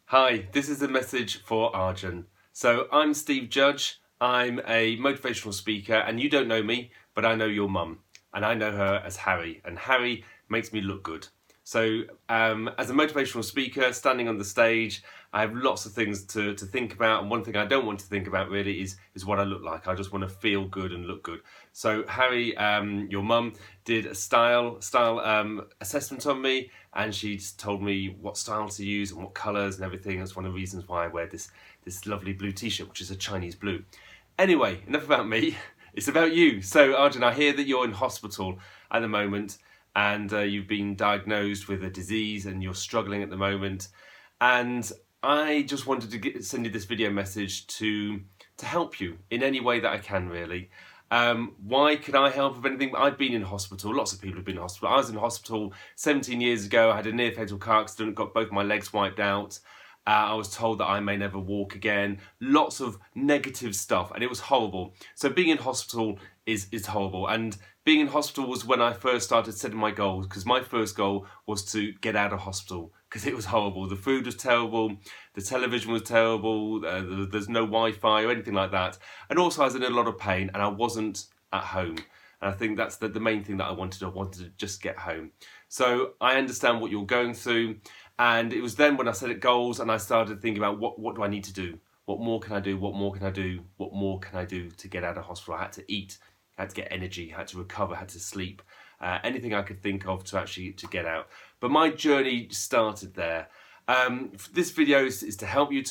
Hi, this is a message for Arjun. So I'm Steve Judge. I'm a motivational speaker, and you don't know me, but I know your mum, and I know her as Harry, and Harry makes me look good. So, as a motivational speaker, standing on the stage, I have lots of things to think about, and one thing I don't want to think about really is what I look like. I just want to feel good and look good. So, Harry, your mum did a style assessment on me, and she told me what style to use and what colours and everything. That's one of the reasons why I wear this lovely blue T-shirt, which is a Chinese blue. Anyway, enough about me. It's about you. So, Arjun, I hear that you're in hospital at the moment, and you've been diagnosed with a disease and you're struggling at the moment. And I just wanted to send you this video message to help you in any way that I can, really. Why can I help with anything? I've been in hospital. Lots of people have been in hospital. I was in hospital 17 years ago. I had a near fatal car accident, got both my legs wiped out. I was told that I may never walk again. Lots of negative stuff, and it was horrible. So being in hospital is horrible. And being in hospital was when I first started setting my goals, because my first goal was to get out of hospital, because it was horrible. The food was terrible, the television was terrible, there's no Wi-Fi or anything like that. And also I was in a lot of pain, and I wasn't at home. And I think that's the main thing that I wanted. I wanted to just get home. So I understand what you're going through. And it was then when I set goals and I started thinking about what do I need to do? What more can I do? What more can I do? What more can I do to get out of hospital? I had to eat, I had to get energy, I had to recover, I had to sleep. Anything I could think of to get out. But my journey started there. This video is to help you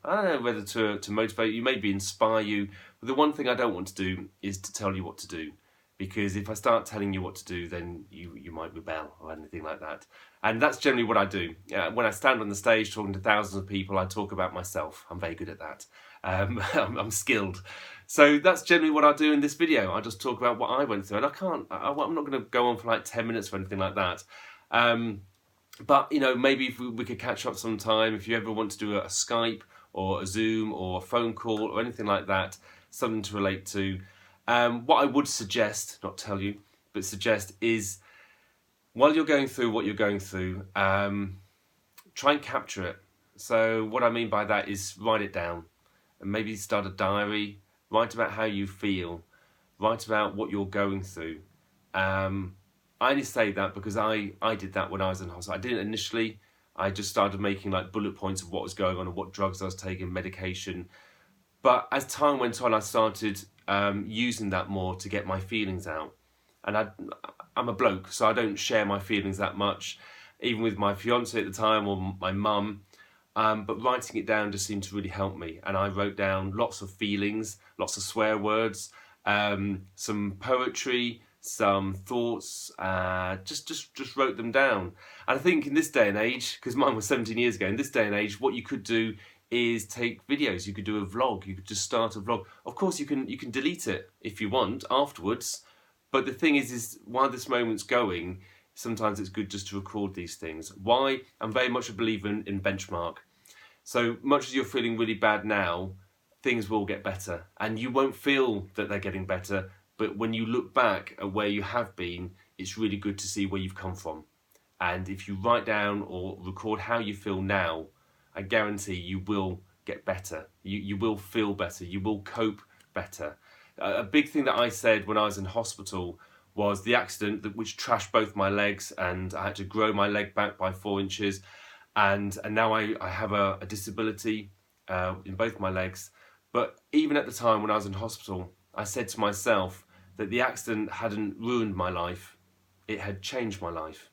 I don't know whether to motivate you, maybe inspire you. But the one thing I don't want to do is to tell you what to do. Because if I start telling you what to do, then you might rebel or anything like that. And that's generally what I do. When I stand on the stage talking to thousands of people, I talk about myself. I'm very good at that. I'm skilled. So that's generally what I do in this video. I just talk about what I went through. And I'm not going to go on for like 10 minutes or anything like that. But, maybe if we could catch up sometime, if you ever want to do a Skype or a Zoom or a phone call or anything like that, something to relate to. What I would suggest, not tell you, but suggest is while you're going through what you're going through, try and capture it. So what I mean by that is write it down and maybe start a diary, write about how you feel, write about what you're going through. I only say that because I did that when I was in hospital. I didn't initially. I just started making like bullet points of what was going on and what drugs I was taking, medication. But as time went on, I started using that more to get my feelings out. And I'm a bloke, so I don't share my feelings that much, even with my fiance at the time or my mum. But writing it down just seemed to really help me. And I wrote down lots of feelings, lots of swear words, some poetry, some thoughts, just wrote them down. And I think in this day and age, because mine was 17 years ago, in this day and age, what you could do is take videos. You could do a vlog. You could just start a vlog. Of course, you can delete it if you want afterwards. But the thing is while this moment's going, sometimes it's good just to record these things. Why? I'm very much a believer in benchmark. So much as you're feeling really bad now, things will get better. And you won't feel that they're getting better. But when you look back at where you have been, it's really good to see where you've come from. And if you write down or record how you feel now, I guarantee you will get better. You will feel better. You will cope better. A big thing that I said when I was in hospital was the accident which trashed both my legs, and I had to grow my leg back by 4 inches. And now I have a disability in both my legs. But even at the time when I was in hospital, I said to myself that the accident hadn't ruined my life. It had changed my life.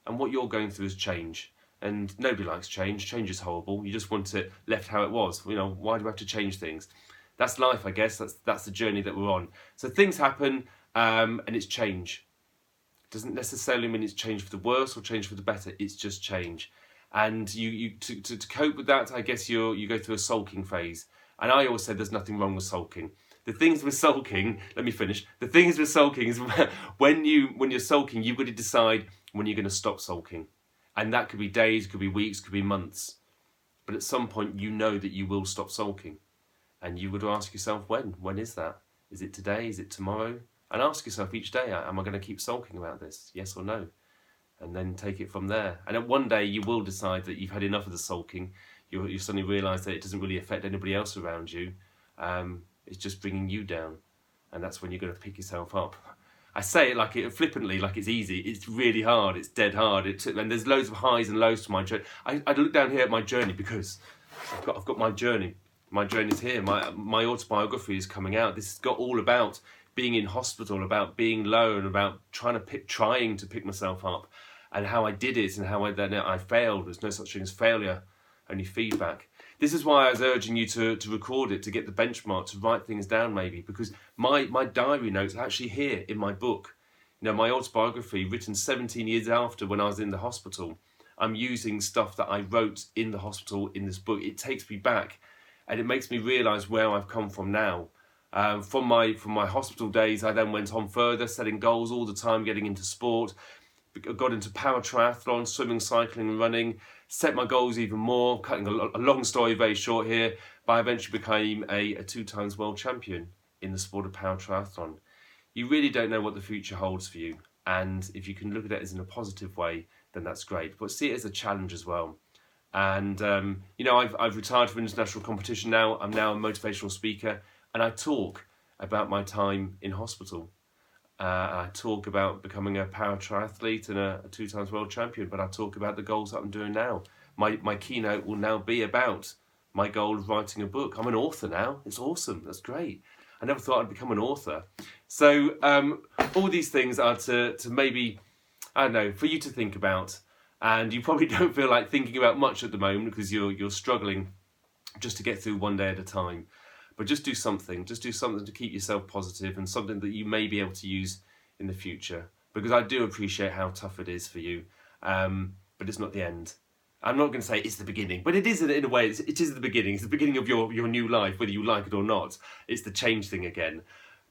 And what you're going through is change. And nobody likes change. Change is horrible. You just want it left how it was. Why do we have to change things? That's life, I guess. That's the journey that we're on. So things happen, and it's change. It doesn't necessarily mean it's change for the worse or change for the better. It's just change. And to cope with that, I guess you go through a sulking phase. And I always said there's nothing wrong with sulking. The things with sulking, let me finish. The things with sulking is when you're sulking, you've got to decide when you're going to stop sulking. And that could be days, could be weeks, could be months. But at some point, you know that you will stop sulking. And you've got to ask yourself, when? When is that? Is it today? Is it tomorrow? And ask yourself each day, am I going to keep sulking about this? Yes or no? and then take it from there. And then one day you will decide that you've had enough of the sulking. You suddenly realise that it doesn't really affect anybody else around you. It's just bringing you down, and that's when you're going to pick yourself up. I say it like it flippantly, like it's easy. It's really hard. It's dead hard. And there's loads of highs and lows to my journey. I look down here at my journey because I've got my journey. My journey's here. My autobiography is coming out. This has got all about being in hospital, about being low, and about trying to pick myself up, and how I did it, and how then I failed. There's no such thing as failure, only feedback. This is why I was urging you to record it, to get the benchmark, to write things down maybe, because my diary notes are actually here in my book. You know, my autobiography, written 17 years after when I was in the hospital. I'm using stuff that I wrote in the hospital in this book. It takes me back, and it makes me realise where I've come from now. From my hospital days, I then went on further, setting goals all the time, getting into sport, got into para triathlon, swimming, cycling and running, set my goals even more, cutting a long story very short here, but I eventually became a 2 times world champion in the sport of para triathlon. You really don't know what the future holds for you, and if you can look at it as in a positive way, then that's great, but see it as a challenge as well. And you know, I've retired from international competition now. I'm now a motivational speaker, and I talk about my time in hospital. I talk about becoming a para triathlete and a 2 times world champion, but I talk about the goals that I'm doing now. My keynote will now be about my goal of writing a book. I'm an author now. It's awesome. That's great. I never thought I'd become an author. So all these things are to maybe, I don't know, for you to think about. And you probably don't feel like thinking about much at the moment because you're struggling just to get through one day at a time. But just do something to keep yourself positive, and something that you may be able to use in the future. Because I do appreciate how tough it is for you, but it's not the end. I'm not going to say it's the beginning, but it is in a way. It is the beginning. It's the beginning of your new life, whether you like it or not. It's the change thing again.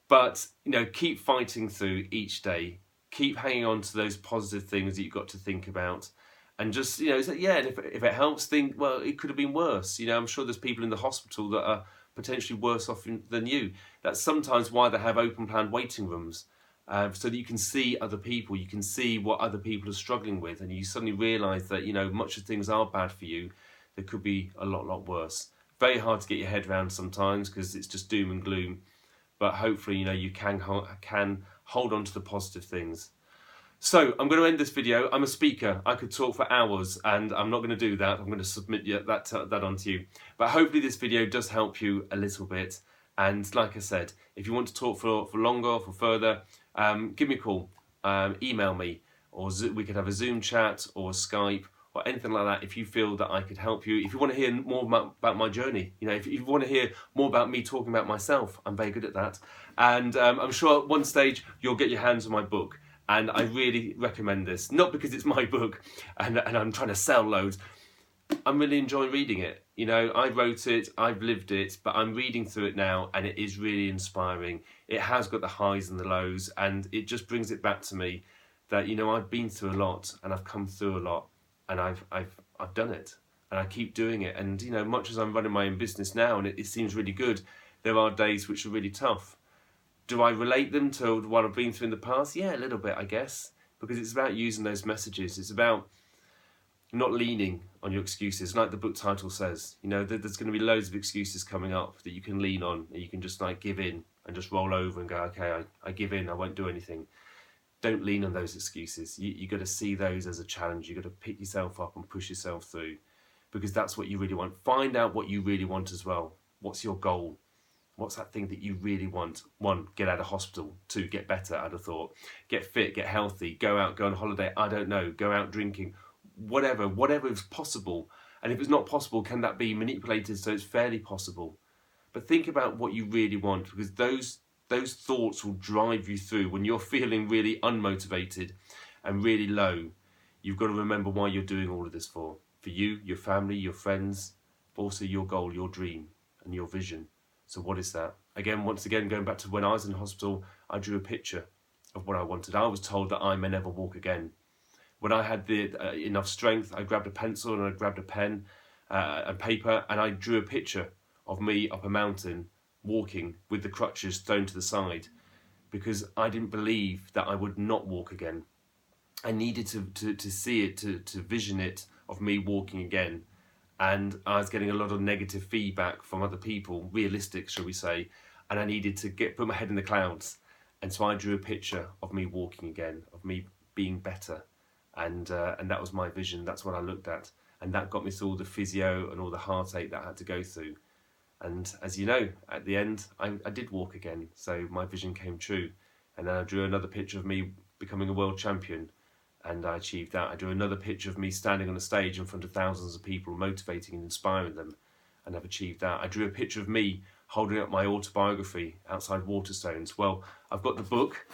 But you know, keep fighting through each day. Keep hanging on to those positive things that you've got to think about. And just, you know, yeah, and if it helps, think, well, it could have been worse. You know, I'm sure there's people in the hospital that are potentially worse off than you. That's sometimes why they have open plan waiting rooms, so that you can see other people, you can see what other people are struggling with, and you suddenly realise that, you know, much of things are bad for you, there could be a lot worse. Very hard to get your head around sometimes because it's just doom and gloom, but hopefully, you know, you can hold on to the positive things. So I'm going to end this video. I'm a speaker. I could talk for hours, and I'm not going to do that. I'm going to submit that onto you. But hopefully this video does help you a little bit. And like I said, if you want to talk for longer or for further, give me a call, email me, or we could have a Zoom chat or Skype or anything like that if you feel that I could help you. If you want to hear more about my journey, you know, if you want to hear more about me talking about myself, I'm very good at that. And I'm sure at one stage you'll get your hands on my book. And I really recommend this, not because it's my book and I'm trying to sell loads. I'm really enjoying reading it. You know, I wrote it, I've lived it, but I'm reading through it now, and it is really inspiring. It has got the highs and the lows, and it just brings it back to me that, you know, I've been through a lot, and I've come through a lot, and I've done it, and I keep doing it. And, you know, much as I'm running my own business now, and it seems really good, there are days which are really tough. Do I relate them to what I've been through in the past? Yeah, a little bit, I guess, because it's about using those messages. It's about not leaning on your excuses, like the book title says. You know, there's going to be loads of excuses coming up that you can lean on, and you can just like give in and just roll over and go, okay, I give in, I won't do anything. Don't lean on those excuses. You got to see those as a challenge. You got to pick yourself up and push yourself through, because that's what you really want. Find out what you really want as well. What's your goal? What's that thing that you really want? 1, get out of hospital. 2, get better, I'd have thought. Get fit, get healthy, go out, go on holiday, I don't know, go out drinking, whatever is possible. And if it's not possible, can that be manipulated so it's fairly possible? But think about what you really want, because those thoughts will drive you through when you're feeling really unmotivated and really low. You've got to remember why you're doing all of this for you, your family, your friends, but also your goal, your dream and your vision. So what is that? Once again, going back to when I was in hospital, I drew a picture of what I wanted. I was told that I may never walk again. When I had enough strength, I grabbed a pencil and I grabbed a pen and paper, and I drew a picture of me up a mountain, walking with the crutches thrown to the side, because I didn't believe that I would not walk again. I needed to see it, to vision it of me walking again. And I was getting a lot of negative feedback from other people, realistic, shall we say, and I needed to put my head in the clouds. And so I drew a picture of me walking again, of me being better. And that was my vision. That's what I looked at. And that got me through all the physio and all the heartache that I had to go through. And as you know, at the end, I did walk again. So my vision came true. And then I drew another picture of me becoming a world champion. And I achieved that. I drew another picture of me standing on a stage in front of thousands of people, motivating and inspiring them. And I've achieved that. I drew a picture of me holding up my autobiography outside Waterstones. Well, I've got the book,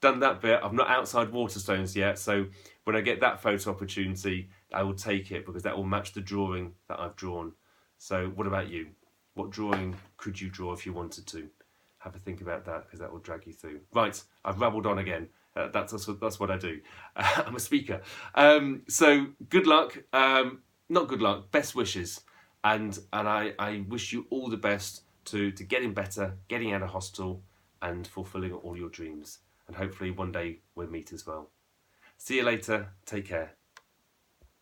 done that bit. I'm not outside Waterstones yet. So when I get that photo opportunity, I will take it because that will match the drawing that I've drawn. So what about you? What drawing could you draw if you wanted to? Have a think about that because that will drag you through. Right, I've rabbled on again. That's what I do. I'm a speaker. So good luck. Not good luck. Best wishes. And I wish you all the best to getting better, getting out of hospital, and fulfilling all your dreams. And hopefully one day we'll meet as well. See you later. Take care.